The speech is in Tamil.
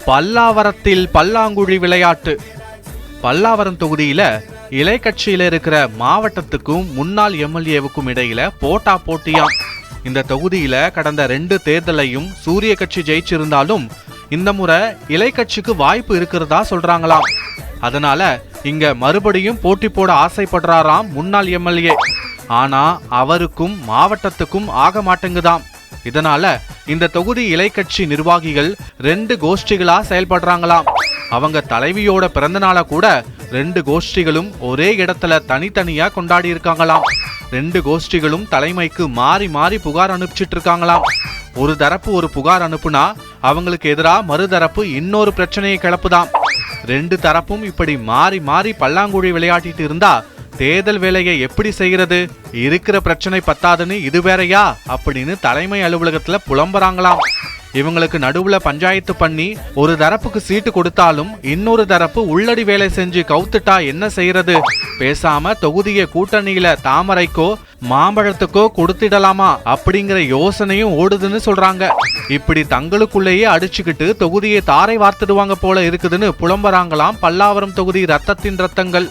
பல்லாவரத்தில் பல்லாங்குழி விளையாட்டு. பல்லாவரம் தொகுதியில இலை கட்சியில இருக்கிற மாவட்டத்துக்கும் முன்னாள் எம்எல்ஏவுக்கும் இடையில போட்டியாம். இந்த தொகுதியில கடந்த 2 தேர்தலையும் சூரிய கட்சி ஜெயிச்சிருந்தாலும் இந்த முறை இலை கட்சிக்கு வாய்ப்பு இருக்கிறதா சொல்றாங்களாம். அதனால இங்க மறுபடியும் போட்டி போட ஆசைப்படுறாராம் முன்னாள் எம்எல்ஏ. ஆனா அவருக்கும் மாவட்டத்துக்கும் ஆக மாட்டேங்குதாம். இதனால இந்த தொகுதி இலை கட்சி நிர்வாகிகள் 2 கோஷ்டிகளா செயல்படுறாங்களாம். அவங்க தலைவியோட பிறந்த நாளை கூட 2 கோஷ்டிகளும் ஒரே இடத்துல தனித்தனியா கொண்டாடி இருக்காங்களாம். 2 கோஷ்டிகளும் தலைமைக்கு மாறி மாறி புகார் அனுப்பிச்சிட்டு இருக்காங்களாம். ஒரு தரப்பு ஒரு புகார் அனுப்புனா அவங்களுக்கு எதிராக மறுதரப்பு இன்னொரு பிரச்சனையை கிளப்புதாம். 2 தரப்பும் இப்படி மாறி மாறி பல்லாங்குழி விளையாட்டிட்டு இருந்தா தேர்தல் வேலையை எப்படி செய்யறது? இருக்கிற பிரச்சனை பத்தாதுன்னு இது வேறையா அப்படின்னு தலைமை அலுவலகத்துல புலம்புறாங்களாம். இவங்களுக்கு நடுவுல பஞ்சாயத்து பண்ணி ஒரு தரப்புக்கு சீட்டு கொடுத்தாலும் இன்னொரு தரப்பு உள்ளடி வேலை செஞ்சு கவுத்துட்டா என்ன செய்யறது? பேசாம தொகுதியை கூட்டணியில தாமரைக்கோ மாம்பழத்துக்கோ கொடுத்திடலாமா அப்படிங்கிற யோசனையும் ஓடுதுன்னு சொல்றாங்க. இப்படி தங்களுக்குள்ளேயே அடிச்சுக்கிட்டு தொகுதியை தாரை வார்த்துடுவாங்க போல இருக்குதுன்னு புலம்புறாங்களாம் பல்லாவரம் தொகுதி ரத்தத்தின் ரத்தங்கள்.